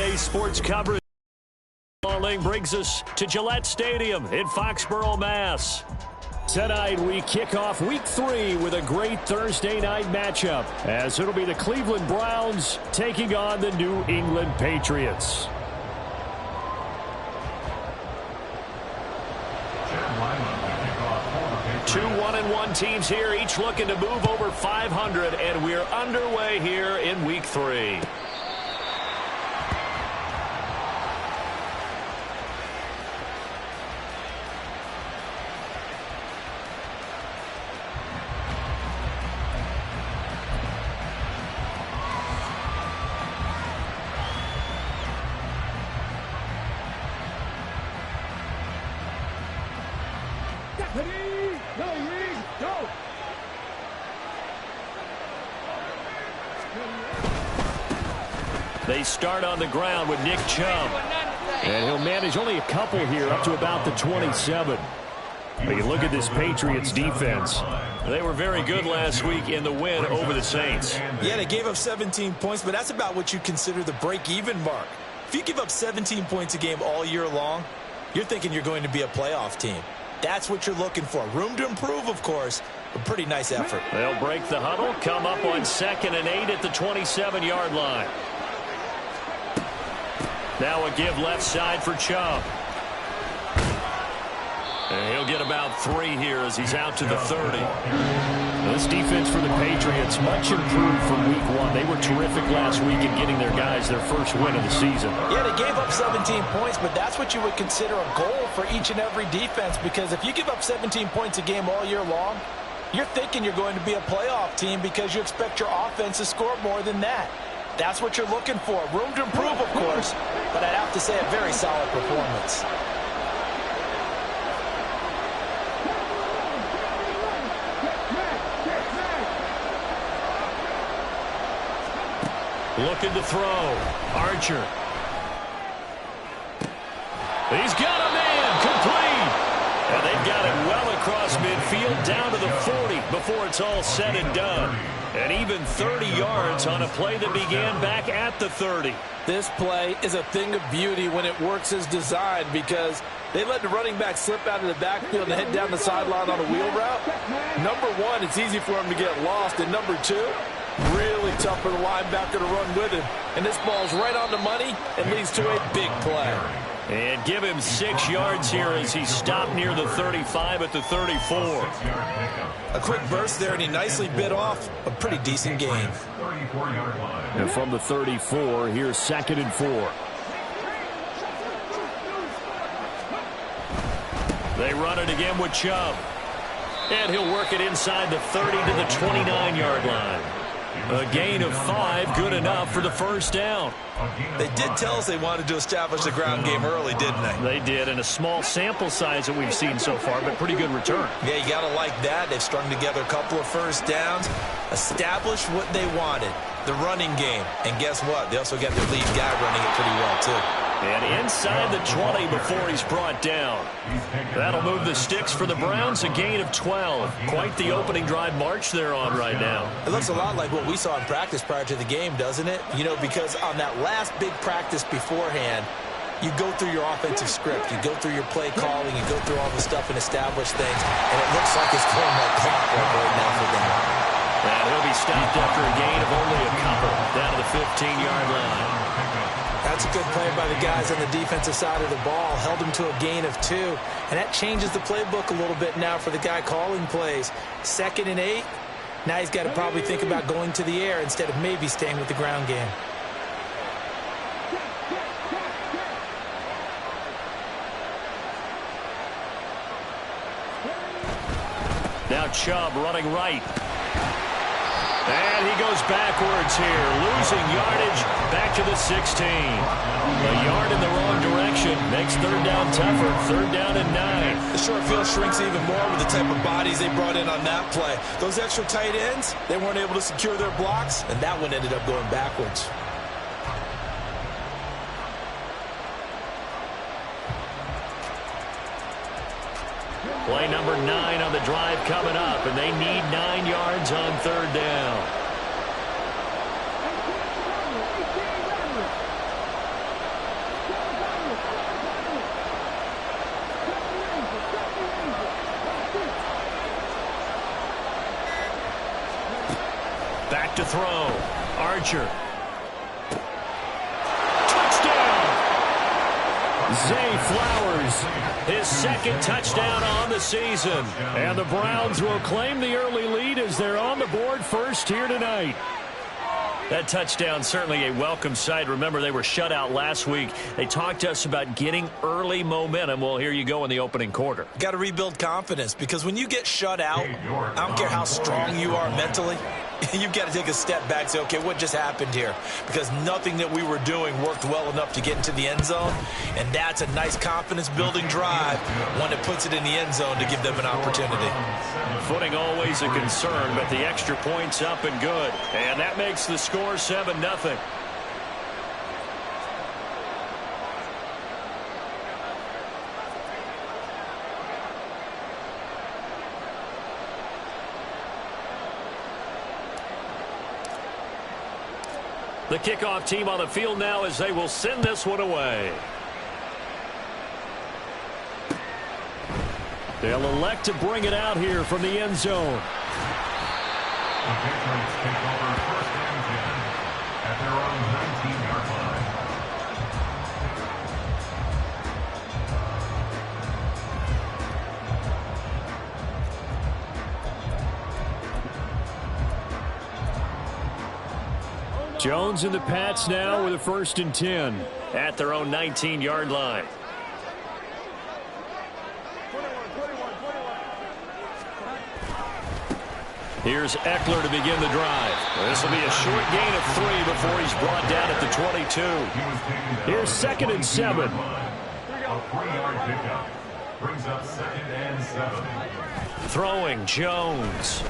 Today's sports coverage brings us to Gillette Stadium in Foxborough, Mass. Tonight, we kick off Week 3 with a great Thursday night matchup, as it'll be the Cleveland Browns taking on the New England Patriots. Two 1-1 teams here, each looking to move over 500, and we're underway here in Week 3. They start on the ground with Nick Chubb. And he'll manage only a couple here up to about the 27. You look at this Patriots defense. They were very good last week in the win over the Saints. Yeah, they gave up 17 points, but that's about what you consider the break-even mark. If you give up 17 points a game all year long, you're thinking you're going to be a playoff team. That's what you're looking for. Room to improve, of course, but pretty nice effort. They'll break the huddle, come up on 2nd and 8 at the 27-yard line. Now a give left side for Chubb. And he'll get about 3 here as he's out to the 30. This defense for the Patriots, much improved from Week 1. They were terrific last week in getting their guys their first win of the season. Yeah, they gave up 17 points, but that's what you would consider a goal for each and every defense, because if you give up 17 points a game all year long, you're thinking you're going to be a playoff team because you expect your offense to score more than that. That's what you're looking for. Room to improve, of course, but I'd have to say a very solid performance. Looking to throw. Archer. He's got a man. Complete. And they've got it well across midfield down to the 40 before it's all said and done. And even 30 yards on a play that began back at the 30. This play is a thing of beauty when it works as designed, because they let the running back slip out of the backfield and head down the sideline on a wheel route. Number one, it's easy for him to get lost. And number two, really tough for the linebacker to run with him. And this ball's right on the money and leads to a big play. And give him 6 yards here as he stopped near the 35 at the 34. A quick burst there, and he nicely bit off a pretty decent gain. And from the 34, here's 2nd and 4. They run it again with Chubb. And he'll work it inside the 30 to the 29-yard line. A gain of 5, good enough for the first down. They did tell us they wanted to establish the ground game early, didn't they? They did, and a small sample size that we've seen so far, but pretty good return. Yeah, you got to like that. They've strung together a couple of first downs, established what they wanted, the running game. And guess what? They also got their lead guy running it pretty well, too. And inside the 20 before he's brought down. That'll move the sticks for the Browns, a gain of 12. Quite the opening drive march they're on right now. It looks a lot like what we saw in practice prior to the game, doesn't it? You know, because on that last big practice beforehand, you go through your offensive script, you go through your play calling, you go through all the stuff and establish things, and it looks like it's going like clockwork right now for them. And he'll be stopped after a gain of only a couple down to the 15-yard line. That's a good play by the guys on the defensive side of the ball. Held him to a gain of 2. And that changes the playbook a little bit now for the guy calling plays. 2nd and 8. Now he's got to probably think about going to the air instead of maybe staying with the ground game. Now Chubb running right. And he goes backwards here, losing yardage back to the 16. A yard in the wrong direction makes 3rd down tougher, 3rd down and 9. The short field shrinks even more with the type of bodies they brought in on that play. Those extra tight ends, they weren't able to secure their blocks, and that one ended up going backwards. Play number 9 on the drive coming up, and they need 9 yards on 3rd down. to throw. Archer. Touchdown! Zay Flowers, his second touchdown on the season. And the Browns will claim the early lead as they're on the board first here tonight. That touchdown certainly a welcome sight. Remember, they were shut out last week. They talked to us about getting early momentum. Well, here you go in the opening quarter. Got to rebuild confidence, because when you get shut out, I don't care how strong you are mentally, you've got to take a step back and say, okay, what just happened here? Because nothing that we were doing worked well enough to get into the end zone, and that's a nice confidence-building drive, one that puts it in the end zone to give them an opportunity. Footing always a concern, but the extra point's up and good. And that makes the score 7-0. The kickoff team on the field now as they will send this one away. They'll elect to bring it out here from the end zone. The Patriots take over first and 10 at their own 19-yard line. Jones and the Pats now with a first and 10 at their own 19-yard line. Here's Eckler to begin the drive. This will be a short gain of 3 before he's brought down at the 22. Here's 2nd and 7. A 3-yard pickup brings up 2nd and 7. Throwing Jones.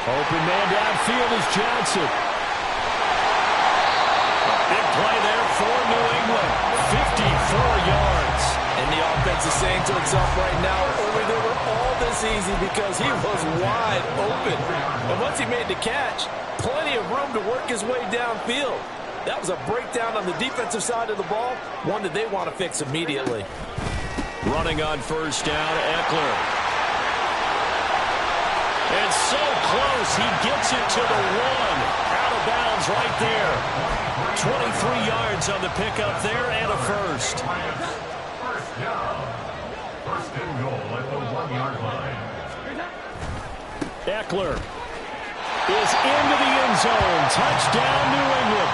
Open man downfield is Johnson. A big play there for New England. 54 yards. And the offense is saying to itself right now, only they were all this easy because he was wide open. And once he made the catch, plenty of room to work his way downfield. That was a breakdown on the defensive side of the ball, one that they want to fix immediately. Running on first down, Eckler. It's so close, he gets it to the 1. Out of bounds right there. 23 yards on the pickup there and a first. First down. First and goal at the 1-yard line. Eckler is into the end zone. Touchdown, New England.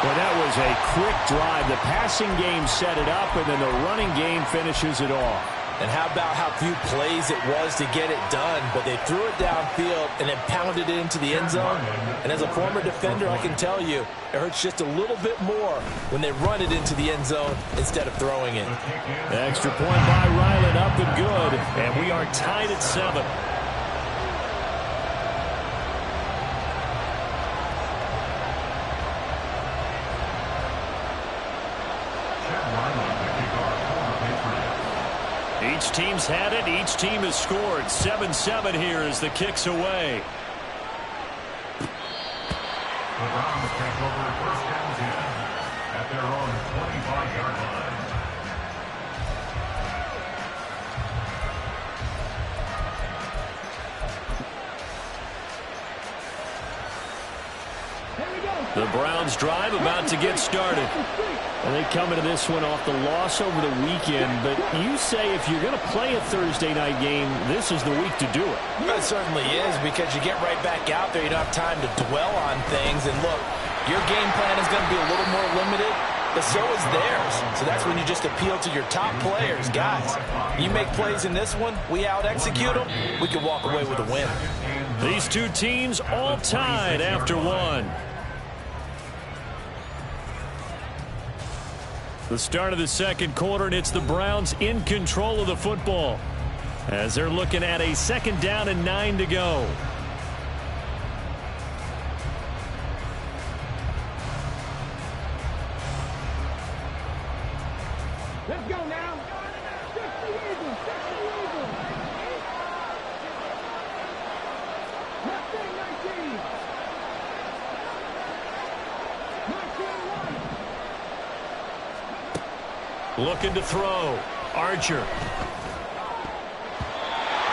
Well, that was a quick drive. The passing game set it up, and then the running game finishes it off. And how about how few plays it was to get it done, but they threw it downfield and then pounded it into the end zone. And as a former defender, I can tell you, it hurts just a little bit more when they run it into the end zone instead of throwing it. Extra point by Ryland, up and good. And we are tied at 7. Each team's had it. Each team has scored. 7-7 here as the kick's away. The Browns take over first and 10 at their own 25-yard line. The Browns drive about to get started. And they come into this one off the loss over the weekend. But you say if you're going to play a Thursday night game, this is the week to do it. It certainly is, because you get right back out there. You don't have time to dwell on things. And look, your game plan is going to be a little more limited, but so is theirs. So that's when you just appeal to your top players. Guys, you make plays in this one, we out-execute them, we can walk away with a win. These two teams all tied after one. The start of the second quarter, and it's the Browns in control of the football as they're looking at a 2nd down and 9 to go. Let's go now. Check the Eagles. Check the Eagles. Left wing 19. 19-1. Looking to throw. Archer.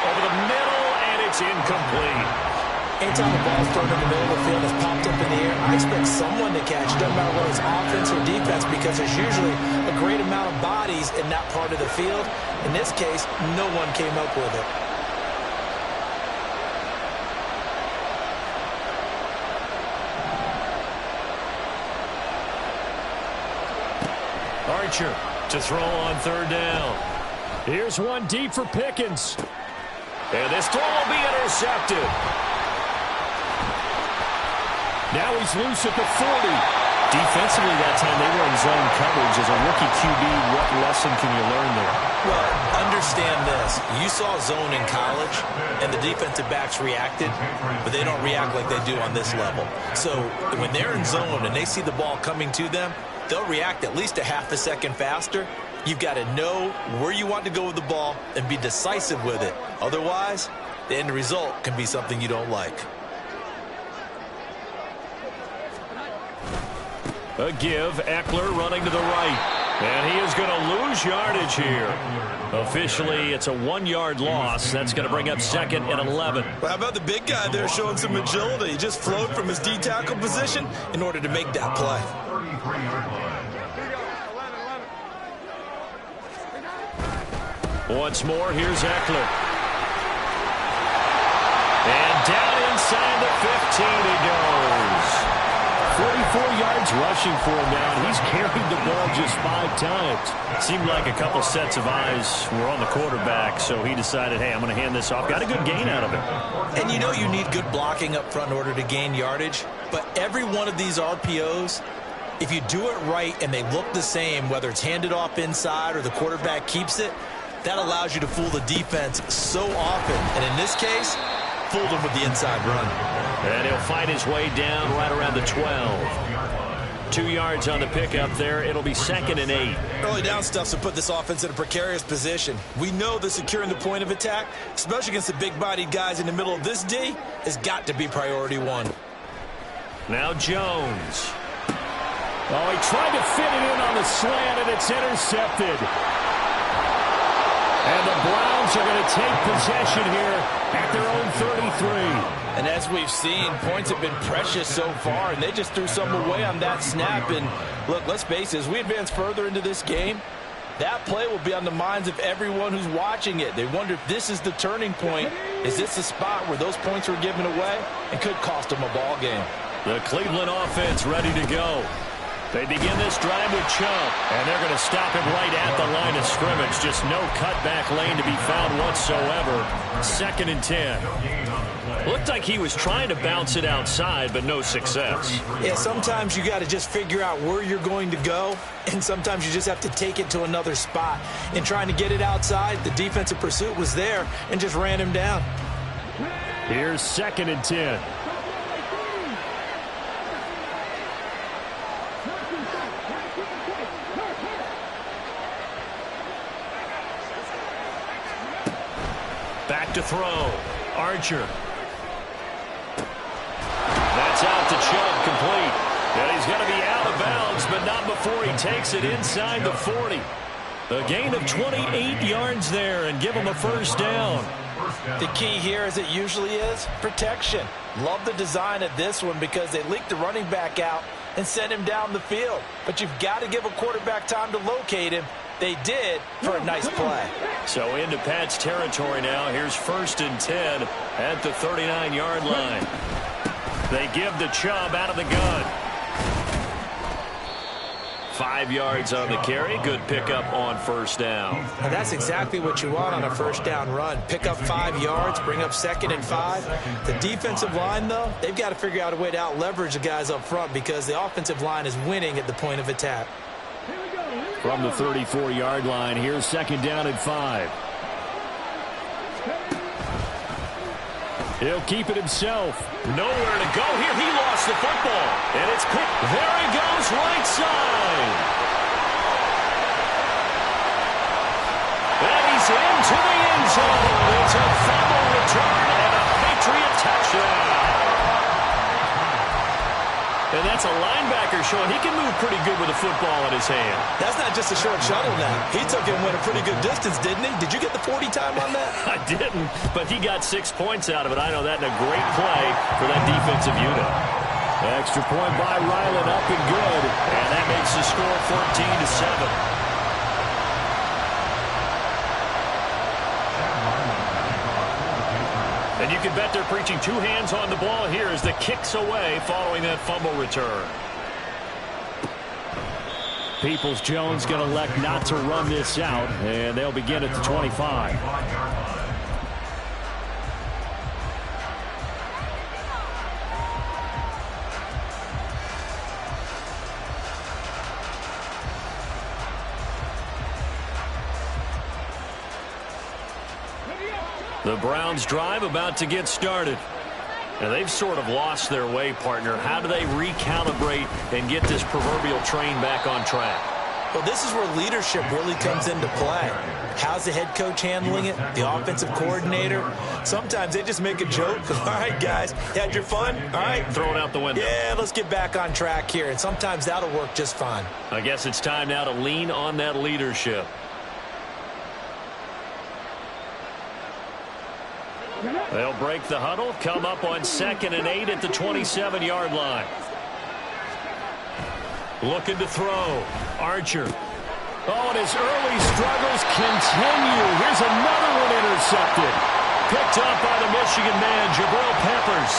Over the middle. It's incomplete. Anytime the ball's thrown in the middle of the field, it's popped up in the air, I expect someone to catch. It doesn't matter whether it's offense or defense, because there's usually a great amount of bodies in that part of the field. In this case, no one came up with it. Archer to throw on third down. Here's one deep for Pickens. And this throw will be intercepted. Now he's loose at the 40. Defensively that time they were in zone coverage. As a rookie QB, what lesson can you learn there? Well, understand this. You saw zone in college, and the defensive backs reacted, but they don't react like they do on this level. So when they're in zone and they see the ball coming to them, they'll react at least a half a second faster. You've got to know where you want to go with the ball and be decisive with it. Otherwise, the end result can be something you don't like. A give, Eckler running to the right. And he is going to lose yardage here. Officially, it's a 1-yard loss. That's going to bring up 2nd and 11. Well, how about the big guy there showing some agility? He just flowed from his D-tackle position in order to make that play. Once more, here's Eckler. And down inside the 15 he goes. 44 yards rushing for him now, and he's carried the ball just 5 times. It seemed like a couple sets of eyes were on the quarterback, so he decided, hey, I'm going to hand this off. Got a good gain out of it. And you know you need good blocking up front in order to gain yardage, but every one of these RPOs, if you do it right and they look the same, whether it's handed off inside or the quarterback keeps it, that allows you to fool the defense so often. And in this case, fooled him with the inside run. And he'll fight his way down right around the 12. 2 yards on the pickup there. It'll be 2nd and 8. Early down stuff's to put this offense in a precarious position. We know that securing the point of attack, especially against the big-bodied guys in the middle of this D, has got to be priority 1. Now Jones. Oh, he tried to fit it in on the slant, and it's intercepted. And the Browns are going to take possession here at their own 33. And as we've seen, points have been precious so far, and they just threw some away on that snap. And look, let's face it, as we advance further into this game, that play will be on the minds of everyone who's watching it. They wonder if this is the turning point. Is this the spot where those points were given away and could cost them a ball game? The Cleveland offense ready to go. They begin this drive with Chubb, and they're going to stop him right at the line of scrimmage. Just no cutback lane to be found whatsoever. 2nd and 10. Looked like he was trying to bounce it outside, but no success. Yeah, sometimes you got to just figure out where you're going to go, and sometimes you just have to take it to another spot. In trying to get it outside, the defensive pursuit was there and just ran him down. Here's 2nd and 10. Back to throw. Archer. That's out to Chubb, complete. And he's going to be out of bounds, but not before he takes it inside the 40. A gain of 28 yards there, and give him a first down. The key here, as it usually is, protection. Love the design of this one because they leaked the running back out and sent him down the field. But you've got to give a quarterback time to locate him. They did for a nice play. So into Pat's territory now. Here's 1st and 10 at the 39-yard line. They give the Chubb out of the gun. 5 yards on the carry. Good pickup on first down. Now that's exactly what you want on a first down run. Pick up 5 yards, bring up 2nd and 5. The defensive line, though, they've got to figure out a way to out-leverage the guys up front because the offensive line is winning at the point of attack. From the 34-yard line, here's 2nd down and 5. He'll keep it himself. Nowhere to go here. He lost the football. And it's picked. There he goes, right side. And he's into the end zone. It's a fumble return and a Patriot touchdown. And that's a linebacker showing he can move pretty good with a football in his hand. That's not just a short shuttle now. He took it and went a pretty good distance, didn't he? Did you get the 40 time on that? I didn't, but he got 6 points out of it. I know that in a great play for that defensive unit. Extra point by Ryland, up and good. And that makes the score 14-7. And you can bet they're preaching 2 hands on the ball here as the kick's away following that fumble return. Peoples-Jones going to elect not to run this out, and they'll begin at the 25. The Browns drive about to get started. And they've sort of lost their way, partner. How do they recalibrate and get this proverbial train back on track? Well, this is where leadership really comes into play. How's the head coach handling it? The offensive coordinator? Sometimes they just make a joke. All right, guys, had your fun? All right. Throw it out the window. Yeah, let's get back on track here. And sometimes that'll work just fine. I guess it's time now to lean on that leadership. They'll break the huddle, come up on 2nd and 8 at the 27-yard line. Looking to throw. Archer. Oh, and his early struggles continue. Here's another one intercepted. Picked up by the Michigan man, Jabril Peppers.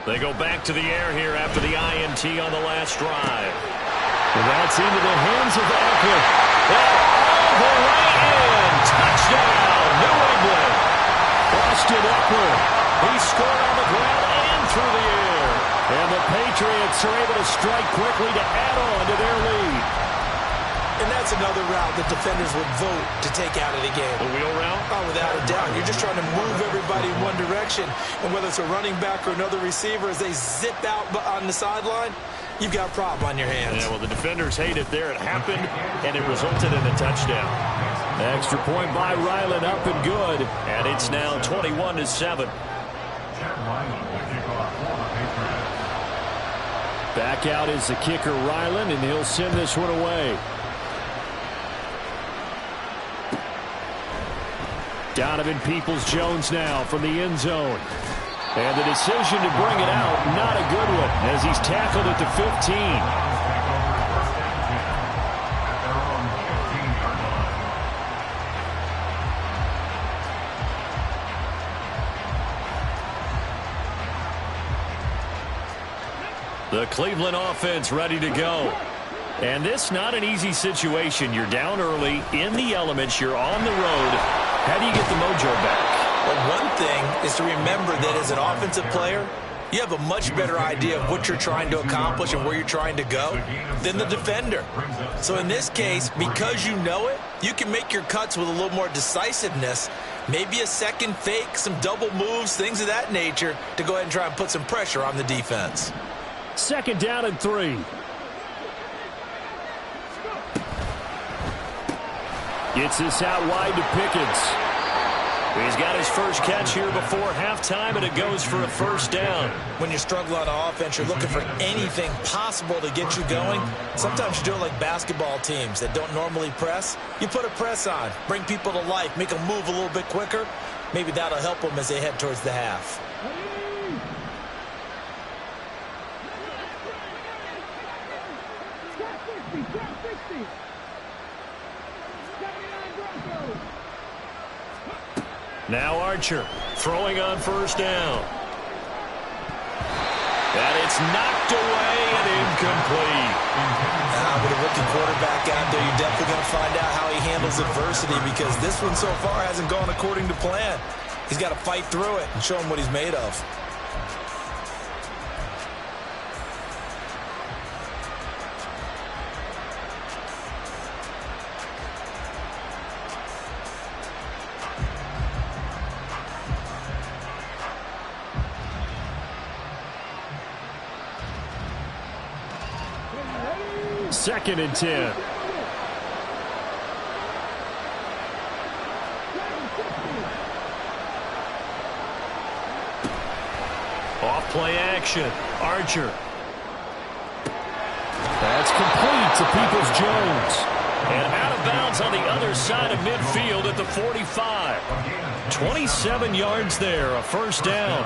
They go back to the air here after the INT on the last drive. And that's into the hands of Eckler. All the way in. Touchdown, New England. Austin Eckler. He scored on the ground and through the air. And the Patriots are able to strike quickly to add on to their lead. And that's another route that defenders would vote to take out of the game. The wheel route? Oh, without a doubt. You're just trying to move everybody in one direction. And whether it's a running back or another receiver, as they zip out on the sideline, you've got a problem on your hands. Yeah, well, the defenders hate it there. It happened, and it resulted in a touchdown. Extra point by Ryland, up and good. And it's now 21-7. Back out is the kicker, Ryland, and he'll send this one away. Donovan Peoples-Jones now from the end zone. And the decision to bring it out, not a good one, as he's tackled at the 15. The Cleveland offense ready to go. And this not an easy situation. You're down early, in the elements, you're on the road. How do you get the mojo back? Well, one thing is to remember that as an offensive player, you have a much better idea of what you're trying to accomplish and where you're trying to go than the defender. So in this case, because you know it, you can make your cuts with a little more decisiveness, maybe a second fake, some double moves, things of that nature, to go ahead and try and put some pressure on the defense. 2nd down and 3. Gets this out wide to Pickens. He's got his first catch here before halftime, and it goes for a 1st down. When you struggle on offense, you're looking for anything possible to get you going. Sometimes you do it like basketball teams that don't normally press. You put a press on, bring people to life, make them move a little bit quicker. Maybe that'll help them as they head towards the half. Now Archer throwing on 1st down. And it's knocked away and incomplete. With a rookie quarterback out there, you're definitely going to find out how he handles adversity, because this one so far hasn't gone according to plan. He's got to fight through it and show him what he's made of. 2nd and 10. Off play action. Archer. That's complete to Peoples-Jones. And out of bounds on the other side of midfield at the 45. 27 yards there, a first down.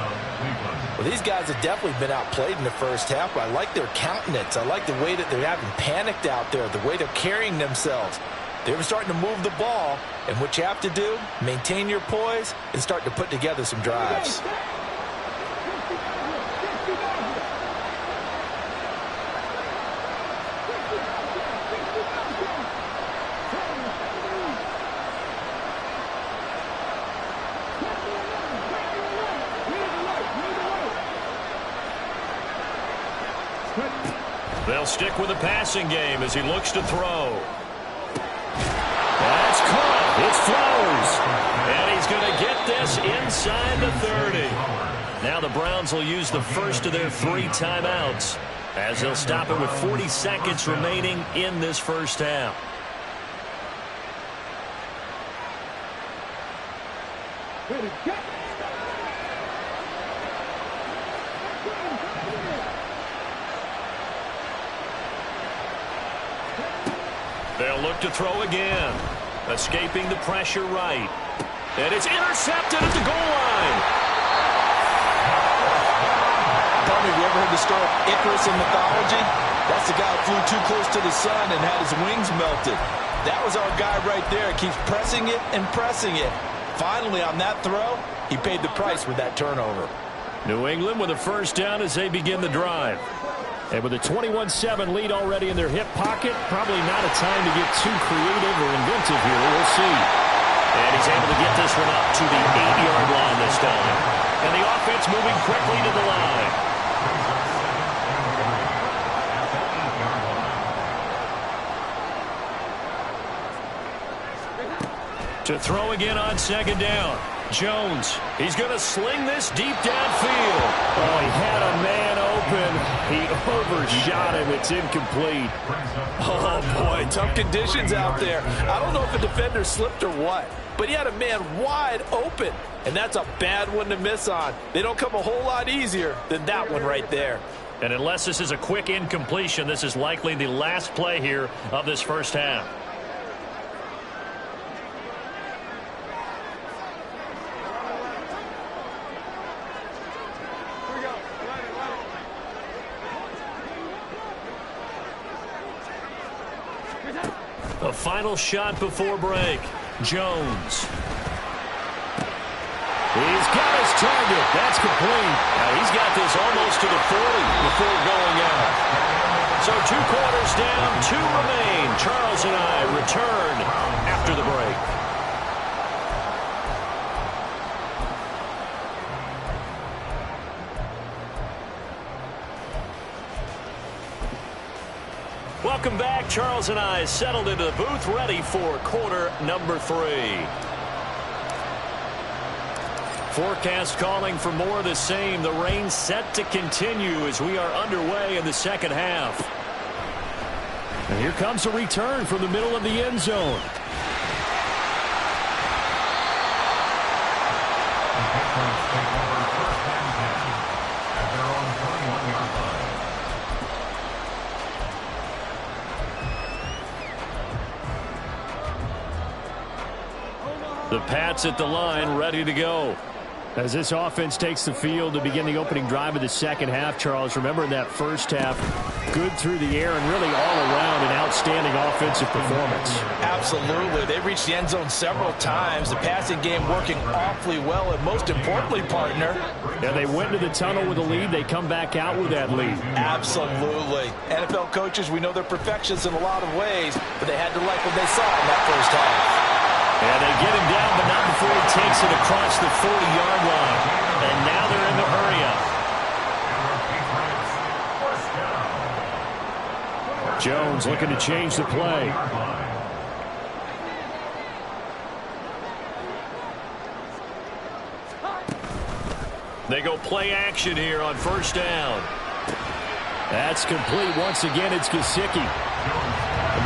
Well, these guys have definitely been outplayed in the first half, but I like their countenance. I like the way that they're having panicked out there, the way they're carrying themselves. They're starting to move the ball, and what you have to do, maintain your poise and start to put together some drives. They'll stick with the passing game as he looks to throw. That's caught. It's Flowers. And he's going to get this inside the 30. Now the Browns will use the first of their 3 timeouts as they'll stop it with 40 seconds remaining in this first half. They'll look to throw again. Escaping the pressure right. And it's intercepted at the goal line. Tell me, have you ever heard the story of Icarus in mythology? That's the guy who flew too close to the sun and had his wings melted. That was our guy right there. Keeps pressing it and pressing it. Finally, on that throw, he paid the price with that turnover. New England with a first down as they begin the drive. And with a 21-7 lead already in their hip pocket, probably not a time to get too creative or inventive here. We'll see. And he's able to get this one up to the 8-yard line this time. And the offense moving quickly to the line. To throw again on 2nd down. Jones, he's going to sling this deep downfield. Oh, he had a man open. He overshot him. It's incomplete. Oh, boy, tough conditions out there. I don't know if a defender slipped or what, but he had a man wide open, and that's a bad one to miss on. They don't come a whole lot easier than that one right there. And unless this is a quick incompletion, this is likely the last play here of this first half. A final shot before break. Jones. He's got his target. That's complete. Now he's got this almost to the 40 before going out. So 2 quarters down, 2 remain. Charles and I return after the break. Welcome back. Charles and I settled into the booth, ready for quarter number 3. Forecast calling for more of the same. The rain set to continue as we are underway in the second half. And here comes a return from the middle of the end zone. The Pats at the line, ready to go. As this offense takes the field to begin the opening drive of the second half, Charles, remember in that first half, good through the air and really all around an outstanding offensive performance. Absolutely. They reached the end zone several times. The passing game working awfully well, and most importantly, partner. Yeah, they went to the tunnel with a lead. They come back out with that lead. Absolutely. NFL coaches, we know they're perfectionists in a lot of ways, but they had to like what they saw in that first half. And they get him down, but not before he takes it across the 40-yard line. And now they're in the hurry-up. Jones looking to change the play. They go play action here on first down. That's complete. Once again, it's Gesicki.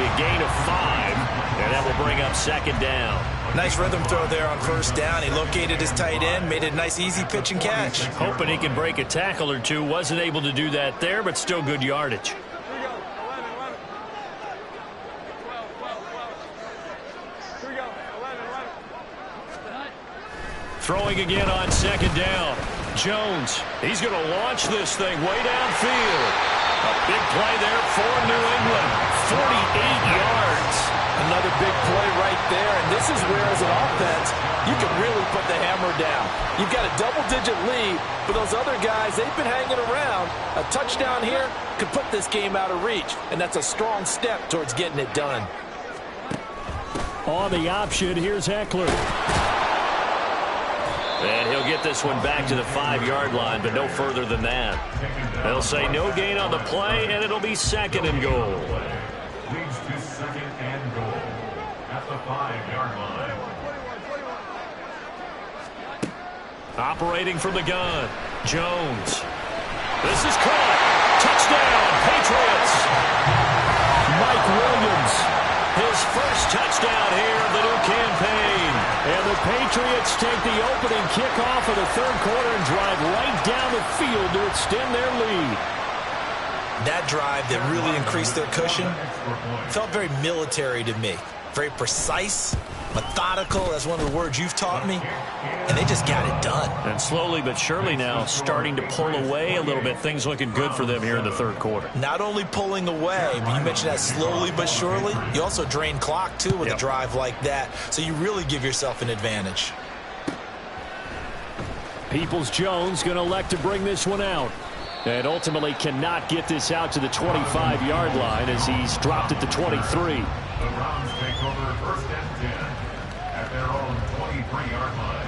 be a gain of 5, and that will bring up second down. Nice rhythm throw there on first down. He located his tight end, made it a nice easy pitch and catch. Hoping he can break a tackle or two. Wasn't able to do that there, but still good yardage. Throwing again on second down. Jones, he's going to launch this thing way downfield. A big play there for New England. 48 yards. Another big play right there, and this is where, as an offense, you can really put the hammer down. You've got a double-digit lead, but those other guys, they've been hanging around. A touchdown here could put this game out of reach, and that's a strong step towards getting it done. On the option, here's Eckler. And he'll get this one back to the 5-yard line, but no further than that. They'll say no gain on the play, and it'll be second and goal. Leads to second and goal at the 5-yard line. Operating from the gun, Jones. This is caught. Touchdown, Patriots. Mike Williams, his first touchdown here of the new campaign. And the Patriots take the opening kickoff of the third quarter and drive right down the field to extend their lead. That drive that really increased their cushion felt very military to me. Very precise, methodical, that's one of the words you've taught me, and they just got it done. And slowly but surely now starting to pull away a little bit. Things looking good for them here in the third quarter. Not only pulling away, but you mentioned that slowly but surely. You also drain clock, too, with a drive like that, so you really give yourself an advantage. Peoples-Jones going to elect to bring this one out. And ultimately cannot get this out to the 25-yard line as he's dropped it to 23. The Browns take over first and 10 at their own 23-yard line.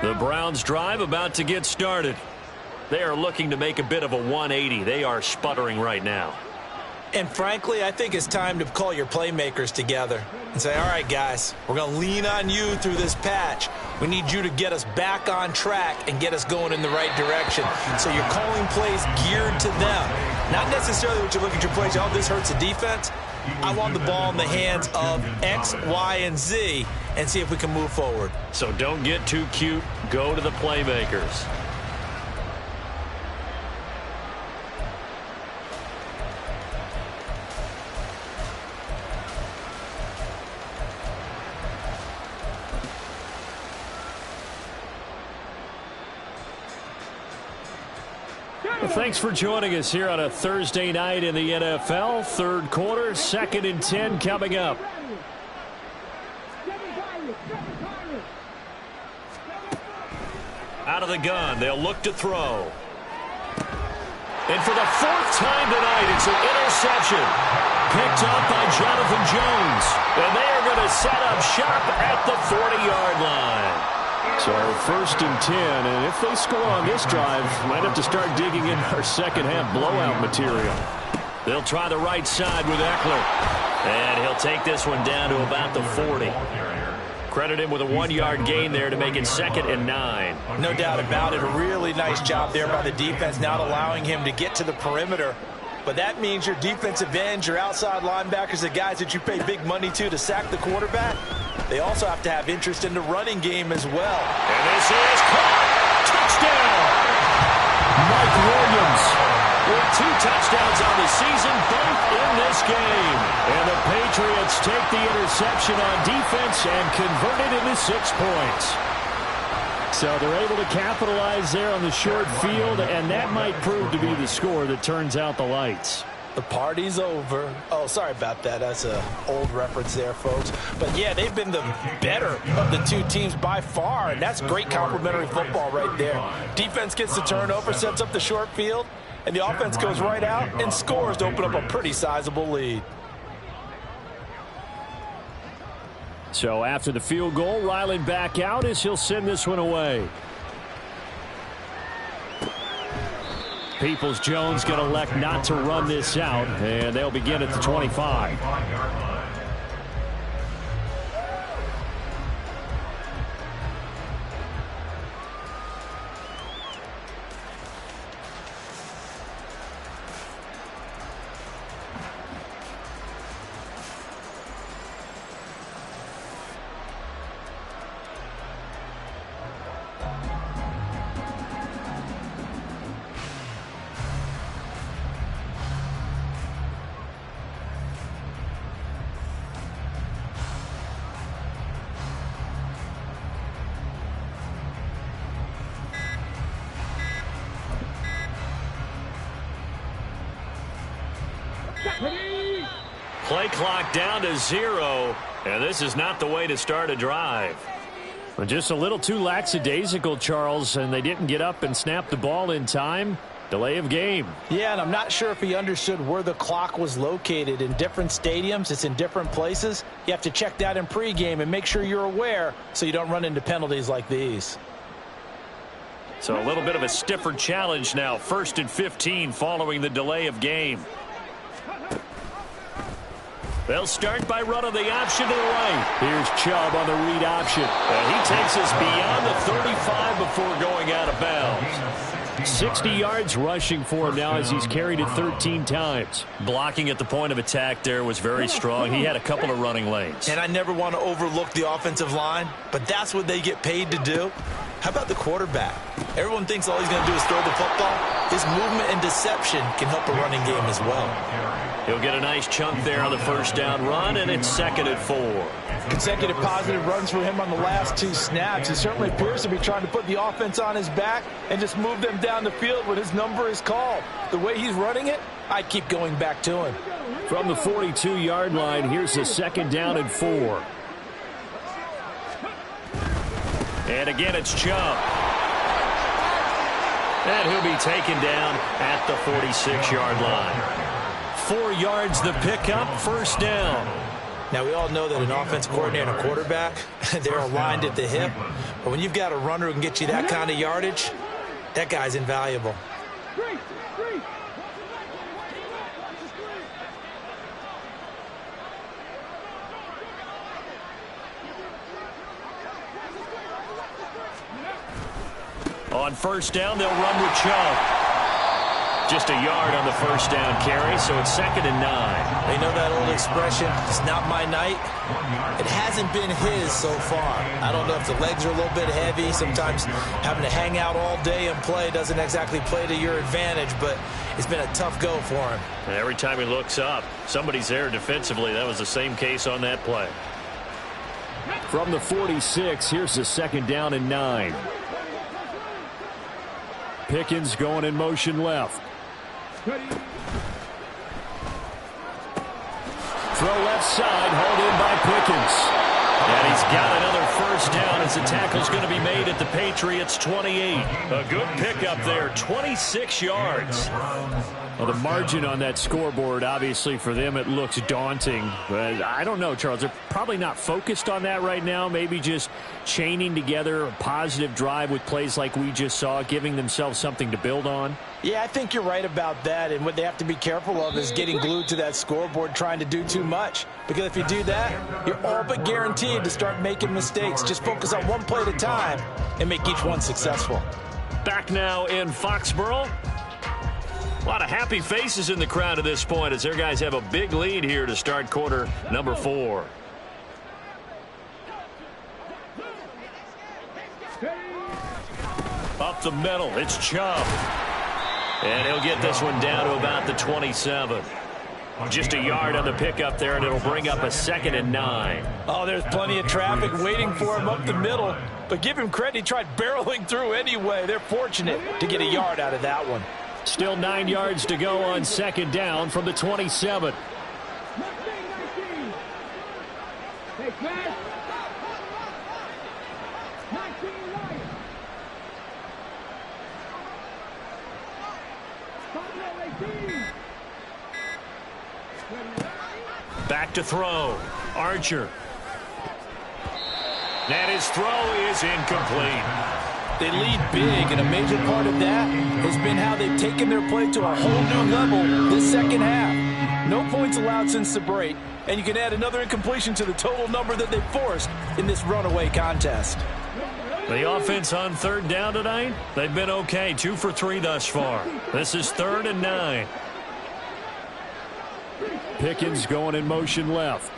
The Browns drive about to get started. They are looking to make a bit of a 180. They are sputtering right now. And frankly, I think it's time to call your playmakers together and say, all right, guys, we're going to lean on you through this patch. We need you to get us back on track and get us going in the right direction. So you're calling plays geared to them. Not necessarily what you look at your plays, oh, this hurts the defense. I want the ball in the hands of X, Y, and Z and see if we can move forward. So don't get too cute. Go to the playmakers. Thanks for joining us here on a Thursday night in the NFL. Third quarter, 2nd and 10 coming up. Out of the gun, they'll look to throw. And for the 4th time tonight, it's an interception. Picked up by Jonathan Jones. And they are going to set up shop at the 40-yard line. So 1st and 10, and if they score on this drive, might have to start digging in our second-half blowout material. They'll try the right side with Eckler. And he'll take this one down to about the 40. Credit him with a 1-yard gain there to make it 2nd and 9. No doubt about it. A really nice job there by the defense, not allowing him to get to the perimeter. But that means your defensive ends, your outside linebackers, the guys that you pay big money to sack the quarterback, they also have to have interest in the running game as well. And this is caught. Touchdown. Mike Williams with 2 touchdowns on the season, both in this game. And the Patriots take the interception on defense and convert it into 6 points. So they're able to capitalize there on the short field, and that might prove to be the score that turns out the lights. The party's over. Oh, sorry about that. That's an old reference there, folks. But, yeah, they've been the better of the 2 teams by far, and that's great complimentary football right there. Defense gets the turnover, sets up the short field, and the offense goes right out and scores to open up a pretty sizable lead. So after the field goal, Ryland back out as he'll send this one away. Peoples-Jones going to elect not to run this out, and they'll begin at the 25. Ready? Play clock down to 0, and this is not the way to start a drive. Well, just a little too lackadaisical, Charles, and they didn't get up and snap the ball in time. Delay of game. Yeah, and I'm not sure if he understood where the clock was located. In different stadiums, it's in different places. You have to check that in pregame and make sure you're aware so you don't run into penalties like these. So a little bit of a stiffer challenge now. 1st and 15 following the delay of game. They'll start by running the option to the right. Here's Chubb on the read option. And he takes us beyond the 35 before going out of bounds. 60 yards rushing for him now as he's carried it 13 times. Blocking at the point of attack there was very strong. He had a couple of running lanes. And I never want to overlook the offensive line, but that's what they get paid to do. How about the quarterback? Everyone thinks all he's going to do is throw the football. His movement and deception can help a running game as well. He'll get a nice chunk there on the first down run, and it's 2nd and 4. Consecutive positive runs for him on the last 2 snaps. He certainly appears to be trying to put the offense on his back and just move them down the field when his number is called. The way he's running it, I keep going back to him. From the 42-yard line, here's a 2nd down and 4. And again, it's Chubb. And he'll be taken down at the 46-yard line. 4 yards the pickup, 1st down. Now, we all know that an offensive coordinator and a quarterback, they're aligned at the hip. But when you've got a runner who can get you that kind of yardage, that guy's invaluable. On 1st down, they'll run with Chubb. Just a yard on the 1st down carry, so it's 2nd and 9. They know that old expression, it's not my night. It hasn't been his so far. I don't know if the legs are a little bit heavy. Sometimes having to hang out all day and play doesn't exactly play to your advantage, but it's been a tough go for him. And every time he looks up, somebody's there defensively. That was the same case on that play. From the 46, here's the 2nd down and 9. Pickens going in motion left. Throw left side, hauled in by Pickens. And he's got another 1st down as the tackle's going to be made at the Patriots' 28. A good pickup there, 26 yards. Well, the margin on that scoreboard, obviously for them it looks daunting. But I don't know, Charles. They're probably not focused on that right now. Maybe just chaining together a positive drive with plays like we just saw, giving themselves something to build on. Yeah, I think you're right about that. And what they have to be careful of is getting glued to that scoreboard trying to do too much. Because if you do that, you're all but guaranteed to start making mistakes. Just focus on one play at a time and make each one successful. Back now in Foxborough. A lot of happy faces in the crowd at this point as their guys have a big lead here to start quarter number 4. Up the middle, it's Chubb. And he'll get this one down to about the 27. Just a yard on the pickup there, and it'll bring up a 2nd and 9. Oh, there's plenty of traffic waiting for him up the middle. But give him credit, he tried barreling through anyway. They're fortunate to get a yard out of that one. Still 9 yards to go on 2nd down from the 27. Back to throw. Archer. And his throw is incomplete. They lead big, and a major part of that has been how they've taken their play to a whole new level this 2nd half. No points allowed since the break, and you can add another incompletion to the total number that they've forced in this runaway contest. The offense on 3rd down tonight, they've been okay. 2 for 3 thus far. This is 3rd and 9. Pickens going in motion left.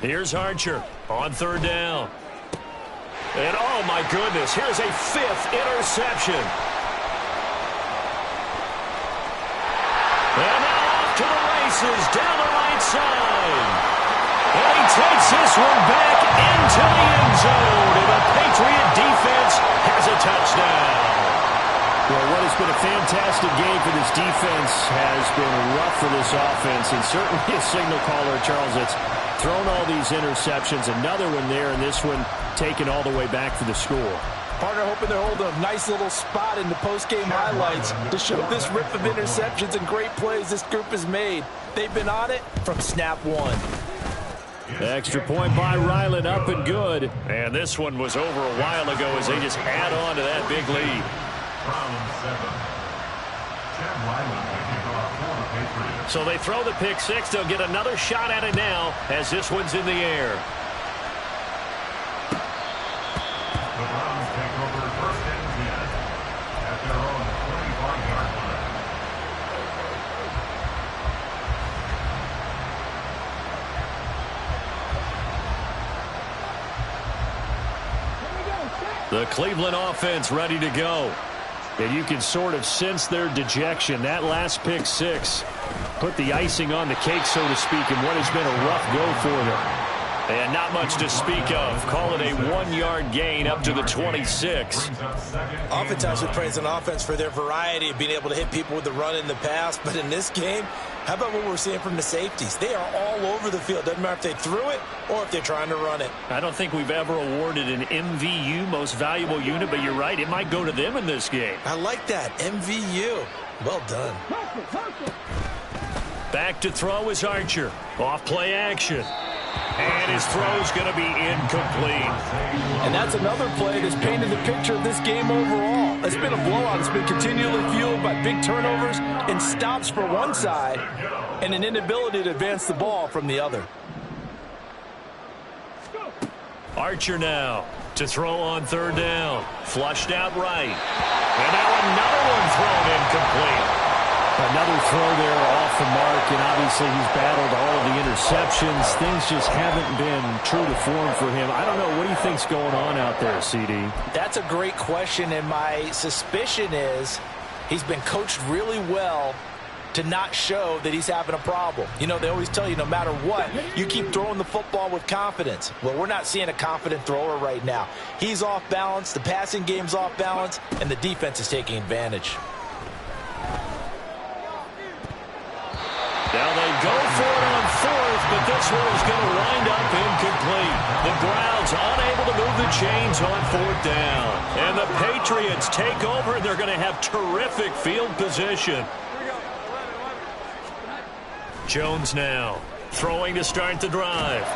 Here's Archer on 3rd down. And oh my goodness, here's a 5th interception. And now off to the races down the right side. And he takes this one back into the end zone. And the Patriot defense has a touchdown. Well, what has been a fantastic game for this defense has been rough for this offense, and certainly a signal caller, Charles, that's thrown all these interceptions. Another one there, and this one taken all the way back for the score. Partner hoping they're holding a nice little spot in the post-game highlights to show this rip of interceptions and great plays this group has made. They've been on it from snap one. Extra point by Ryland, up and good. And this one was over a while ago as they just add on to that big lead. So they throw the pick six. They'll get another shot at it now as this one's in the air. The Browns take over first and 10 at their own 25-yard line. The Cleveland offense ready to go. And you can sort of sense their dejection. That last pick six put the icing on the cake, so to speak, in what has been a rough go for them. And not much to speak of. Call it a 1-yard gain up to the 26. Oftentimes we praise an offense for their variety of being able to hit people with the run in the pass. But in this game, how about what we're seeing from the safeties? They are all over the field. Doesn't matter if they threw it or if they're trying to run it. I don't think we've ever awarded an MVU, most valuable unit, but you're right. It might go to them in this game. I like that. MVU. Well done. Back to throw is Archer. Off play action. And his throw's going to be incomplete. And that's another play that's painted the picture of this game overall. It's been a blowout. It's been continually fueled by big turnovers and stops for one side and an inability to advance the ball from the other. Archer now to throw on third down. Flushed out right. And now another one thrown incomplete. Another throw there off the mark, and obviously he's battled all of the interceptions. Things just haven't been true to form for him. I don't know. What do you think's going on out there, CD? That's a great question, and my suspicion is he's been coached really well to not show that he's having a problem. You know, they always tell you no matter what, you keep throwing the football with confidence. Well, we're not seeing a confident thrower right now. He's off balance, the passing game's off balance, and the defense is taking advantage. Now they go for it on fourth, but this one is going to wind up incomplete. The Browns unable to move the chains on fourth down. And the Patriots take over, and they're going to have terrific field position. Jones now throwing to start the drive.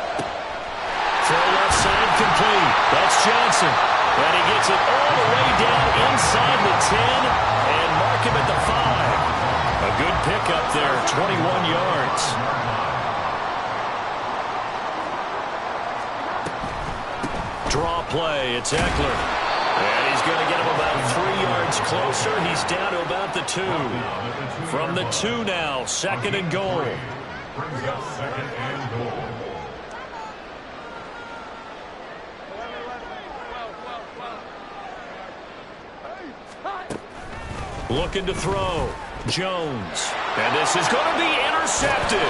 Throw left side complete. That's Johnson. And he gets it all the way down inside the 10 and mark him at the 5. A good pickup there, 21 yards. Draw play, it's Eckler. And he's going to get him about 3 yards closer. He's down to about the 2. From the 2 now, second and goal. Brings up second and goal. Looking to throw. Jones. And this is going to be intercepted.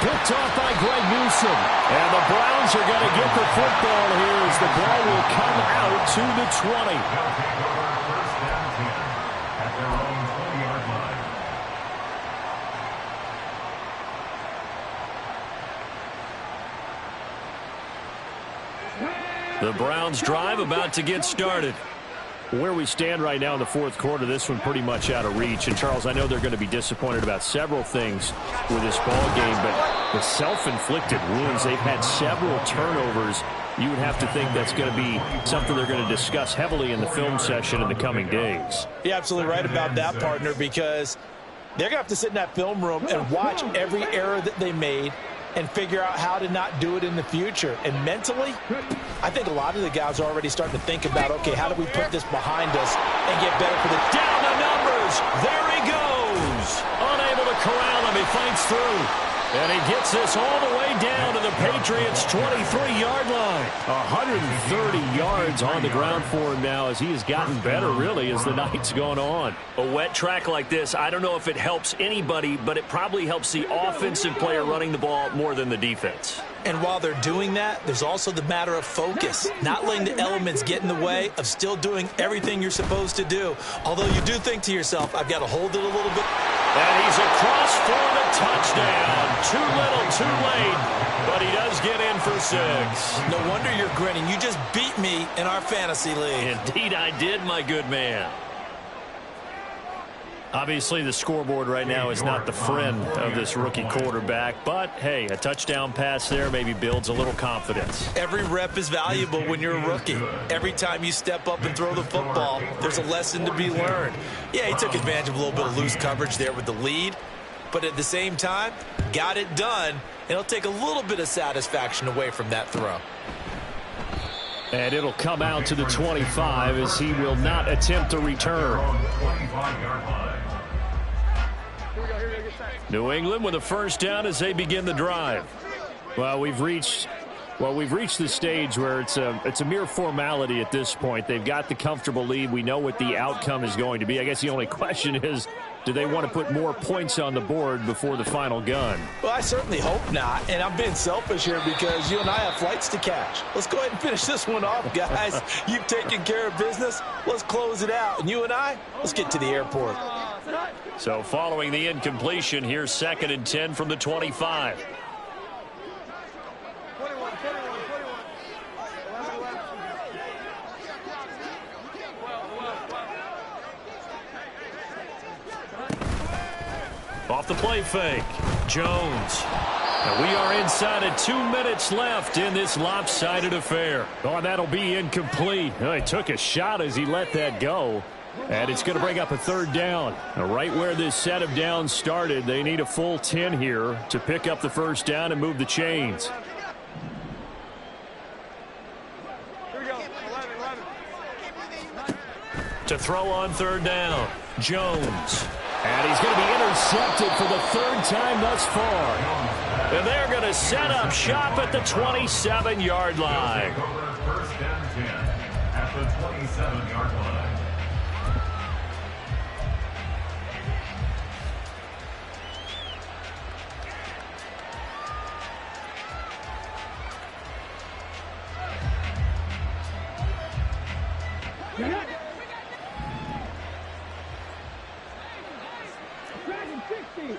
Picked off by Greg Newsom. And the Browns are going to get the football here as the ball will come out to the 20. They'll take over first and 10 at their own 20-yard line. The Browns drive about to get started. Where we stand right now in the fourth quarter, this one pretty much out of reach. And, Charles, I know they're going to be disappointed about several things with this ball game, but the self-inflicted wounds, they've had several turnovers. You would have to think that's going to be something they're going to discuss heavily in the film session in the coming days. You're absolutely right about that, partner, because they're going to have to sit in that film room and watch every error that they made and figure out how to not do it in the future. And mentally, I think a lot of the guys are already starting to think about, okay, how do we put this behind us and get better for the... Down the numbers. There he goes. Unable to corral him. He fights through. And he gets this all the way down to the Patriots' 23-yard line. 130 yards on the ground for him now as he has gotten better, really, as the night's gone on. A wet track like this, I don't know if it helps anybody, but it probably helps the offensive player running the ball more than the defense. And while they're doing that, there's also the matter of focus. Not letting the elements get in the way of still doing everything you're supposed to do. Although you do think to yourself, I've got to hold it a little bit. And he's across for the touchdown. Too little, too late, but he does get in for 6. No wonder you're grinning. You just beat me in our fantasy league. Indeed I did, my good man. Obviously, the scoreboard right now is not the friend of this rookie quarterback, but, hey, a touchdown pass there maybe builds a little confidence. Every rep is valuable when you're a rookie. Every time you step up and throw the football, there's a lesson to be learned. Yeah, he took advantage of a little bit of loose coverage there with the lead, but at the same time, got it done, and it'll take a little bit of satisfaction away from that throw. And it'll come out to the 25 as he will not attempt to return. New England with a first down as they begin the drive. Well, we've reached the stage where it's a mere formality at this point. They've got the comfortable lead. We know what the outcome is going to be. I guess the only question is, do they want to put more points on the board before the final gun? Well, I certainly hope not, and I'm being selfish here because you and I have flights to catch. Let's go ahead and finish this one off, guys. You've taken care of business. Let's close it out, and you and I, let's get to the airport. So following the incompletion, here's 2nd and 10 from the 25. Off the play fake, Jones. And we are inside of 2 minutes left in this lopsided affair. Oh, that'll be incomplete. Oh, he took a shot as he let that go. And it's going to bring up a 3rd down. Now, right where this set of downs started, they need a full 10 here to pick up the first down and move the chains. Here we go. 11. To throw on 3rd down, Jones. And he's going to be intercepted for the 3rd time thus far. And they're going to set up shop at the 27-yard line. First down 10 at the 27-yard line. Dragon 60.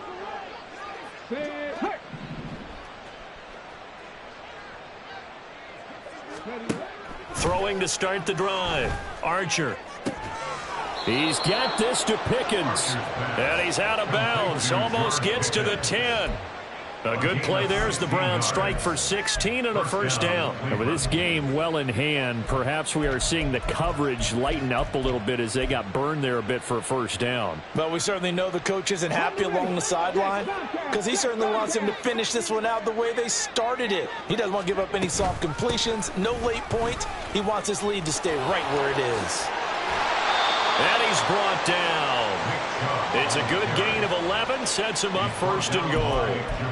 Throwing to start the drive. Archer. He's got this to Pickens. And he's out of bounds. Almost gets to the 10. A good play there as the Browns strike for 16 and a first down. And with this game well in hand, perhaps we are seeing the coverage lighten up a little bit as they got burned there a bit for a first down. But we certainly know the coach isn't happy along the sideline because he certainly wants him to finish this one out the way they started it. He doesn't want to give up any soft completions, no late points. He wants his lead to stay right where it is. And he's brought down. It's a good gain of 11, sets him up 1st and goal.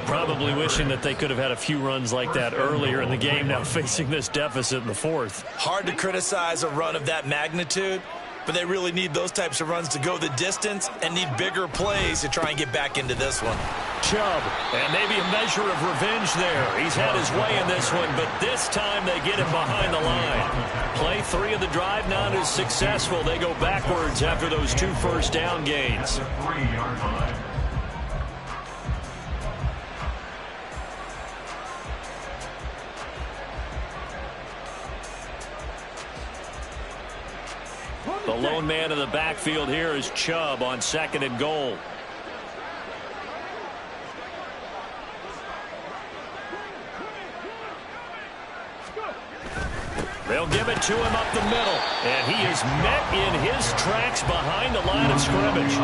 Probably wishing that they could have had a few runs like that earlier in the game, now facing this deficit in the 4th. Hard to criticize a run of that magnitude, but they really need those types of runs to go the distance and need bigger plays to try and get back into this one. Chubb, and maybe a measure of revenge there. He's had his way in this one, but this time they get him behind the line. Play 3 of the drive not as successful. They go backwards after those 2 first down gains. 3-yard line. The lone man in the backfield here is Chubb on 2nd and goal. They'll give it to him up the middle. And he is met in his tracks behind the line of scrimmage.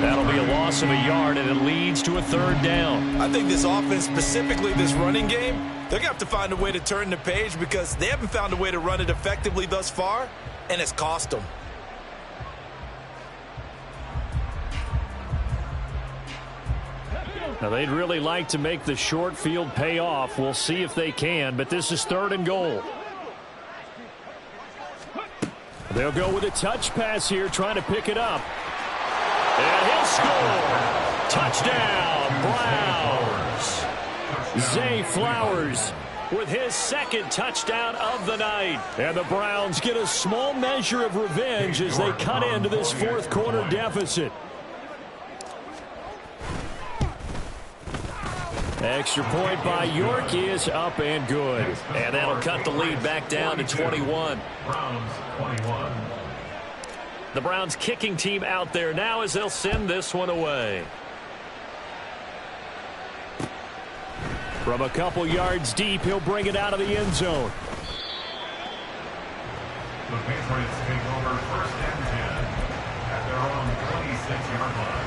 That'll be a loss of a yard, and it leads to a 3rd down. I think this offense, specifically this running game, they're going to have to find a way to turn the page because they haven't found a way to run it effectively thus far, and it's cost them. Now, they'd really like to make the short field pay off. We'll see if they can, but this is 3rd and goal. They'll go with a touch pass here, trying to pick it up. And he'll score. Touchdown, Browns. Zay Flowers with his 2nd touchdown of the night. And the Browns get a small measure of revenge as they cut into this 4th quarter deficit. Extra point by York is up and good. And that'll cut the lead back down to 21. Browns 21. The Browns kicking team out there now as they'll send this one away. From a couple yards deep, he'll bring it out of the end zone. The Patriots take over 1st and 10 at their own 26-yard line.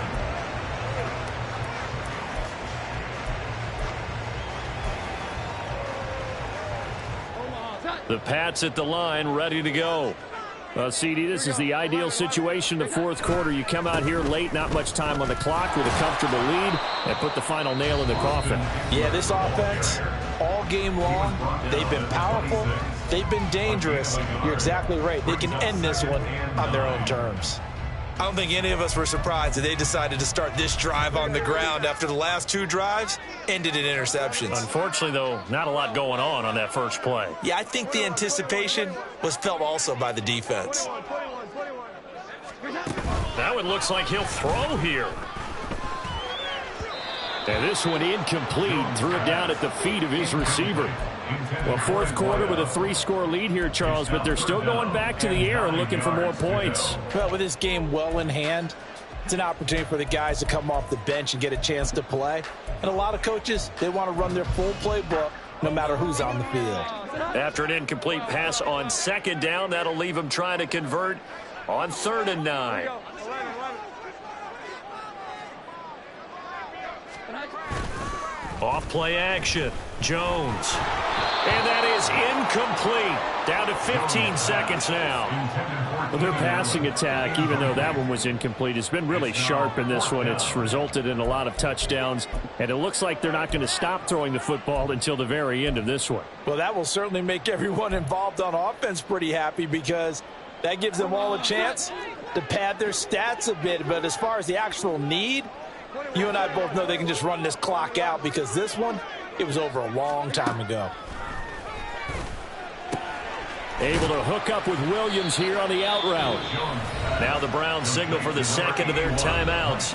The Pats at the line, ready to go. Well, CD, this is the ideal situation in the 4th quarter. You come out here late, not much time on the clock with a comfortable lead, and put the final nail in the coffin. Yeah, this offense, all game long, they've been powerful, they've been dangerous. You're exactly right. They can end this one on their own terms. I don't think any of us were surprised that they decided to start this drive on the ground after the last 2 drives ended in interceptions. Unfortunately, though, not a lot going on that first play. Yeah, I think the anticipation was felt also by the defense. That one looks like he'll throw here. And this one incomplete. Threw it down at the feet of his receiver. Well, 4th quarter with a 3-score lead here, Charles, but they're still going back to the air and looking for more points. Well, with this game well in hand, it's an opportunity for the guys to come off the bench and get a chance to play. And a lot of coaches, they want to run their full playbook no matter who's on the field. After an incomplete pass on 2nd down, that'll leave him trying to convert on 3rd and 9. Off play action. Jones. And that is incomplete. Down to 15 seconds now. Well, their passing attack, even though that one was incomplete, has been really sharp in this one. It's resulted in a lot of touchdowns, and it looks like they're not going to stop throwing the football until the very end of this one. Well, that will certainly make everyone involved on offense pretty happy because that gives them all a chance to pad their stats a bit. But as far as the actual need, you and I both know they can just run this clock out because this one, it was over a long time ago. Able to hook up with Williams here on the out route. Now the Browns signal for the 2nd of their timeouts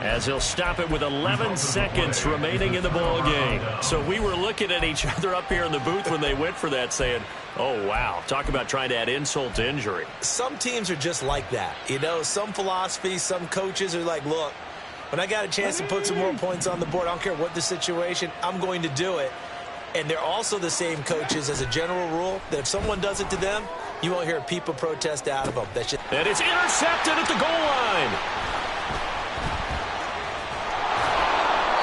as they'll stop it with 11 seconds remaining in the ball game. So we were looking at each other up here in the booth when they went for that saying, oh, wow, talk about trying to add insult to injury. Some teams are just like that. You know, some philosophies, some coaches are like, look, when I got a chance to put some more points on the board, I don't care what the situation, I'm going to do it. And they're also the same coaches as a general rule that if someone does it to them, you won't hear a peep of protest out of them. That's just... And it's intercepted at the goal line.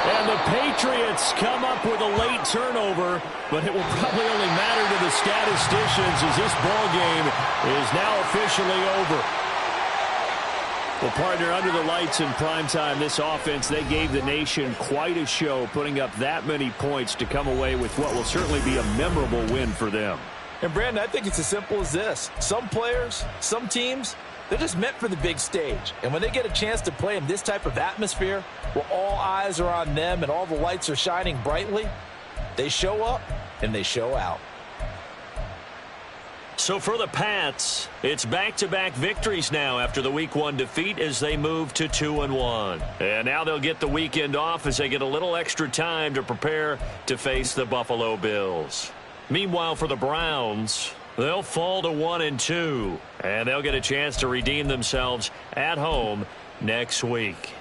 And the Patriots come up with a late turnover, but it will probably only matter to the statisticians as this ball game is now officially over. Well, partner, under the lights in primetime, this offense, they gave the nation quite a show, putting up that many points to come away with what will certainly be a memorable win for them. And, Brandon, I think it's as simple as this. Some players, some teams, they're just meant for the big stage. And when they get a chance to play in this type of atmosphere, where all eyes are on them and all the lights are shining brightly, they show up and they show out. So for the Pats, it's back-to-back victories now after the Week 1 defeat as they move to 2-1. And now they'll get the weekend off as they get a little extra time to prepare to face the Buffalo Bills. Meanwhile, for the Browns, they'll fall to 1-2, and they'll get a chance to redeem themselves at home next week.